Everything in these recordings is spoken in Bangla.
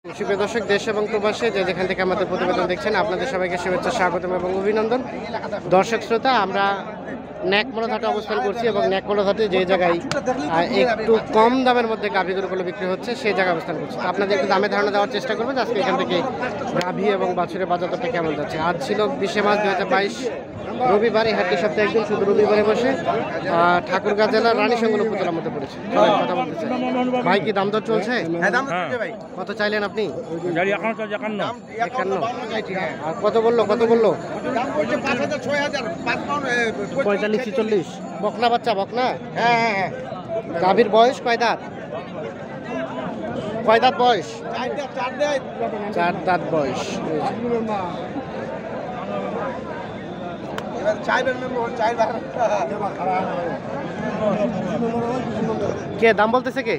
সুপ্রিয় দর্শক, দেশ এবং প্রবাসে যে যেখান থেকে আমাদের প্রতিবেদন দেখছেন, আপনাদের সবাইকে শুভেচ্ছা, স্বাগতম এবং অভিনন্দন। দর্শক শ্রোতা, আমরা ন্যাকমোড়াঘাটে অবস্থান করছি এবং ন্যাকমোড়াঘাটে যে জায়গায় একটু কম দামের মধ্যে গাভী গরুগুলো বিক্রি হচ্ছে সেই জায়গায় অবস্থান করছি। তো আপনাদের একটু দামে ধারণা দেওয়ার চেষ্টা করবো যে আজকে এখান থেকে গাভী এবং বাছুরের বাজারটা কেমন যাচ্ছে। আজ ছিল 20 মার্চ 2022 রবিবার। এই হাটটি সপ্তাহে একদিন, শুধু রবিবারে বসে। ঠাকুরগাঁ জেলার রানীশঙ্গল উপজেলার মধ্যে পড়েছে। কথা বলতে চাই ভাই, কি দাম দর চলছে? কত চাইলেন আপনি? 51। আর কত বললো? 45-46। বকনা বাচ্চা? বকনা। হ্যাঁ। গাভীর বয়স কয় দাঁত? বয়স? 4 দাঁত বয়স। কে দাম বলতেছে? কে?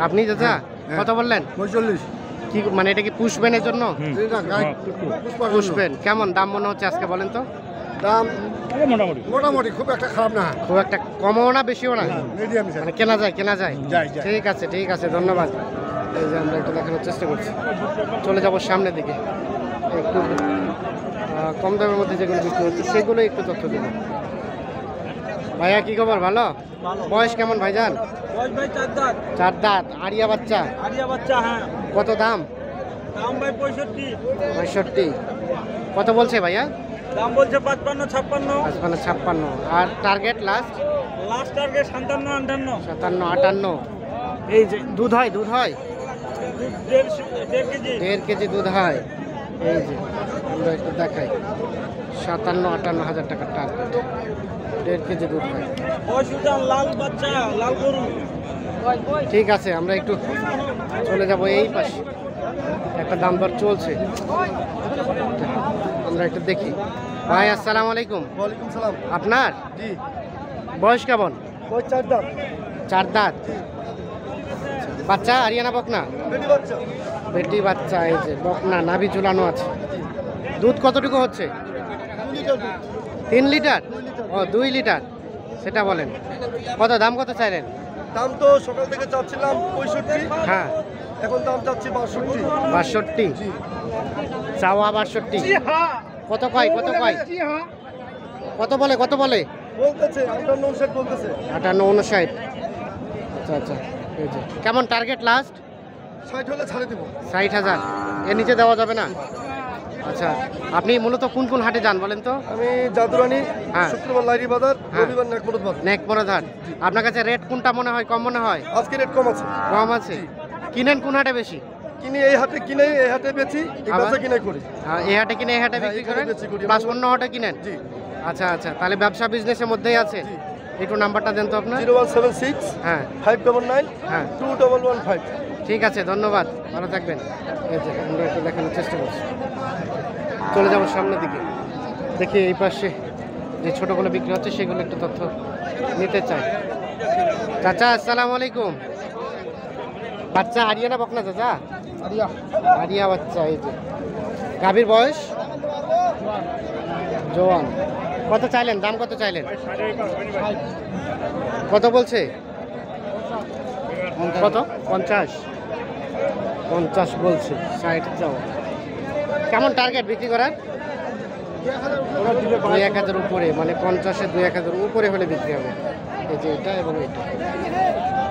আপনি চাচা? কত বললেন? 45। কি মানে এটা কি পুষবেন এর জন্য? পুষবেন। কেমন দাম মনে হচ্ছে আজকে বলেন তো? দাম মোটামুটি খুব একটা খারাপ না, খুব একটা কমও না বেশিও না, মিডিয়াম। মানে কেনা যায়। ঠিক আছে, ধন্যবাদ। এই যে আমরা একটু দেখানোর চেষ্টা করছি। চলে যাব সামনের দিকে, একটু কম দামের মধ্যে যেগুলো বিক্রি হচ্ছে সেগুলো একটু তথ্য দেব। ভাইয়া কি খবর? ভালো। বয়স কেমন ভাইজান? 4 দাঁত। আড়িয়া বাচ্চা? হ্যাঁ। কত দাম? ভাই 65। কত বলছে ভাইয়া? দাম বলছে 55-56। আর টার্গেট লাস্ট টার্গেট 57-58। 57-58। এই যে দুধ হয় 1.5 কেজি দুধ হয়। এই যে আমরা একটু দেখাই, 57-58 হাজার টাকার টার্গেট, 1.5 কেজি দুধ হয়। লাল বাচ্চা, লাল গরু। ঠিক আছে, আমরা একটু চলে যাব এই পাশে, একটা দাম দর চলছে, আমরা একটু দেখি। ভাই আসসালামু আলাইকুম। ওয়ালাইকুম সালাম। আপনার জি। বয়স কেমন? 4 দাঁত। 4 দাঁত। বাচ্চা আরিয়ানা বকনা? বেটি বাচ্চা। এই যে বকনা, নাভি ঝুলানো আছে। দুধ কতটুকু হচ্ছে? 3 লিটার। ও 2 লিটার, সেটা বলেন। দাম কত চাইলেন? দাম তো সকাল থেকে চাচ্ছিলাম 65। হ্যাঁ, এখন দাম চাচ্ছি 62। 62 চাওয়া। 62 কত কয়? কত বলে? বলতেছে 58 বলতেছে। 58-59। আচ্ছা। এই যে কেমন টার্গেট লাস্ট? 60 হলে ছাড়ে দেব। 60,000 এর নিচে দেওয়া যাবে না? আচ্ছা, আপনি মূলত কোন হাটে যান বলেন তো? আমি জাদুরানি, হ্যাঁ। শুক্রবার লাইরি বাজার, হ্যাঁ। রবিবার ন্যাকমোড়া বাজার। ন্যাকমোড়াঘাট। আপনার কাছে রেট কোনটা মনে হয় কম মনে হয়? আজকে রেট কম আছে। কম আছে। কিনেন কোন হাটে বেশি? কিনি এই হাটে, কিনে এই হাটে বেচি, এই আবার? বেচা কিনে করি। এই হাটে কিনে এই হাটে হ্যাঁ, বিক্রি এই হাটে করেন, বেচি করি। প্লাস অন্য হাটে কিনেন? জি। আচ্ছা, তাহলে ব্যবসা বিজনেসের মধ্যেই আছে। জি। একটু নাম্বারটা দেন তো আপনার। 0176 হ্যাঁ 599 হ্যাঁ 2115। ঠিক আছে, ধন্যবাদ, ভালো থাকবেন। এই যে আমরা একটু দেখানোর চেষ্টা করছি। চলে যাব সামনের দিকে, দেখি এই পাশে যে ছোটোগুলো বিক্রি হচ্ছে সেগুলো একটু তথ্য নিতে চাই। চাচা আসসালামু আলাইকুম। বাচ্চা আরিয়ানা বকনা চাচা? আরিয়া বাচ্চা। এই যে গাভীর বয়স? জোয়ান। কত চাইলেন? দাম কত চাইলেন? কত বলছে? কত? 50 বলছে। 60 যাও। কেমন টার্গেট বিক্রি করার? 2-1,000 উপরে, মানে 50-এ 2-1,000 উপরে হলে বিক্রি হবে। এই যে এটা এবং এটা,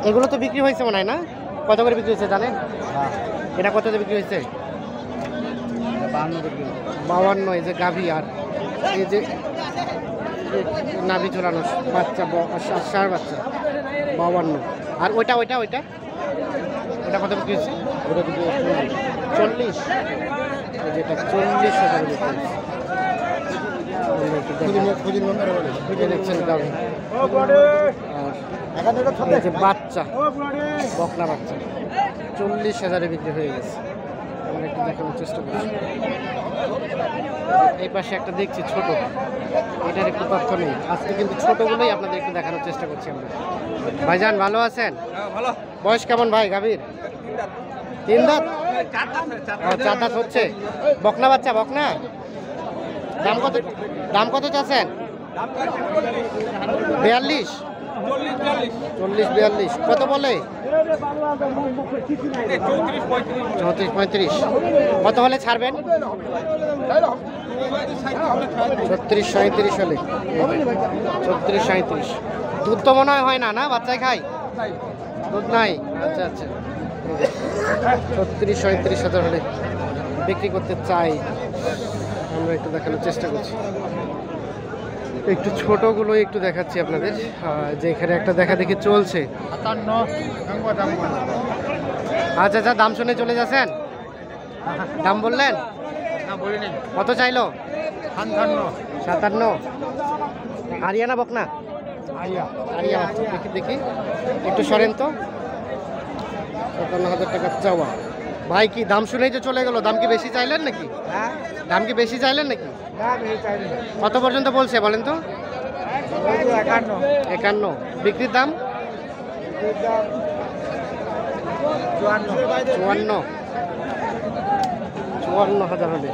এগুলো তো বিক্রি হয়েছে মনে হয় না? কত করে বিক্রি হয়েছে জানেন? এটা কততে বিক্রি হয়েছে? 52। এই যে গাভী, আর এই যে নাভি ঝোলানো বাচ্চা, ষাঁড় বাচ্চা, 52। আর ওইটা কত বিক্রি হচ্ছে? ওটা বিক্রি 40। যেটা 40,000 বিক্রি হচ্ছে। দেখছেন গাভী। আর এই যে বাচ্চা, বকনা বাচ্চা 40,000 বিক্রি হয়ে গেছে। আমরা একটু দেখানোর চেষ্টা করছি। এই পাশে একটা দেখছি ছোট, এটার একটু তথ্য নেই আজকে, কিন্তু ছোটগুলোই আপনাদের একটু দেখানোর চেষ্টা করছি আমরা। ভাইজান ভালো আছেন? বয়স কেমন ভাই গাভীর? 3 দাঁত। 4 দাঁত হচ্ছে। বকনা বাচ্চা? বকনা। দাম কত চাচ্ছেন? 42। 40-42 কত বলে? 34-35 কত হলে ছাড়বেন? 36-37 হলে 36-37 দুধ তো মনে হয় না, না বাচ্চাই খায়, দুধ নাই। আচ্ছা আচ্ছা 36-37 হাজার হলে বিক্রি করতে চাই। আমরা একটু দেখানোর চেষ্টা করছি, একটু ছোটগুলো একটু দেখাচ্ছি আপনাদের, যে এখানে একটা দেখা দেখি চলছে। আচ্ছা আচ্ছা দাম শুনে চলে যাচ্ছেন, দাম বললেন কত চাইলো? 57। আরিয়ানা বকনা? আরিয়া দেখি দেখি একটু সরেন তো। 57,000 টাকা চাওয়া। ভাই কি দাম শুনেই যে চলে গেল? দাম কি বেশি চাইলেন নাকি? দাম কি বেশি চাইলেন নাকি? কত পর্যন্ত বলছে বলেন তো? 51। বিক্রির দাম? 54,000 হলে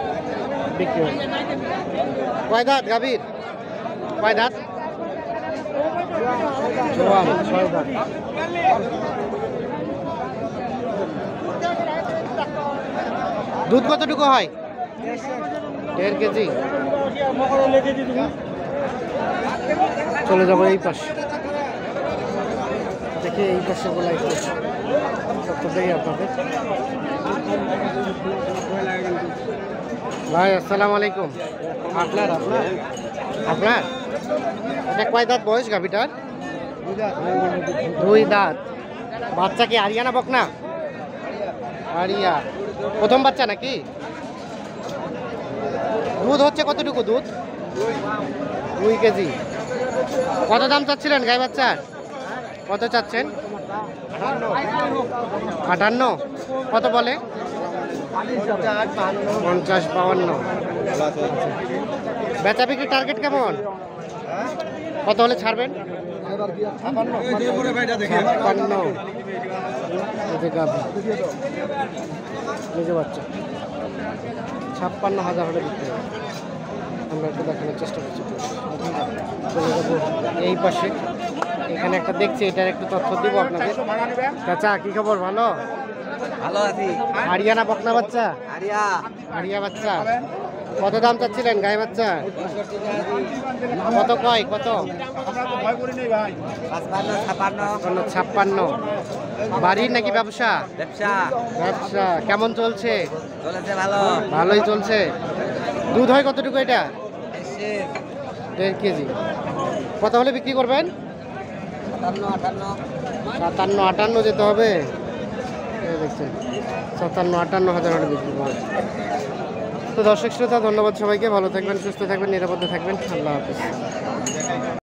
বিক্রি হবে। কয় দাঁত গাভীর? কয় দাঁত? 6 দাঁত। দুধ কতটুকু হয়? 1.5 কেজি। চলে যাবো এই পাশে, দেখি এই পাশে বলা একটু দেই আপনাদের। ভাই আসসালামু আলাইকুম। আপনার আপনার আপনার এটা কয় দাঁত বয়স গাভীটার? 2 দাঁত। বাচ্চা কি আরিয়ানা বকনা? আরিয়া প্রথম বাচ্চা নাকি? দুধ হচ্ছে কতটুকু দুধ? 2 কেজি। কত দাম চাচ্ছিলেন গাই বাচ্চার? কত চাচ্ছেন? 58। কত বলে? 50-52। বেচা বিক্রি টার্গেট কেমন? কত হলে ছাড়বেন? 56। নিজে বাচ্চা 56,000 হলে বিক্রি হবে। আমরা একটু দেখানোর চেষ্টা করছি। চলে যাবো এই পাশে, এখানে একটা দেখছি, এটার একটু তথ্য দিব আপনাদের। চাচা কি খবর? ভালো ভালো আছি। আরিয়ানা বকনা বাচ্চা? আরিয়া বাচ্চা। কত দাম চাচ্ছিলেন গায়ে বাচ্চা? কত কয়? কত? 56। বাড়ির নাকি ব্যবসা? ব্যবসা। কেমন চলছে? ভালোই চলছে। দুধ হয় কতটুকু এটা? 1.5 কেজি। কত হলে বিক্রি করবেন? 57-58 যেতে হবে। দেখছেন 57-58,000 হলে বিক্রি করবেন। তো দর্শক শ্রোতা ধন্যবাদ সবাইকে, ভালো থাকবেন, সুস্থ থাকবেন, নিরাপদে থাকবেন। আল্লাহ হাফিজ।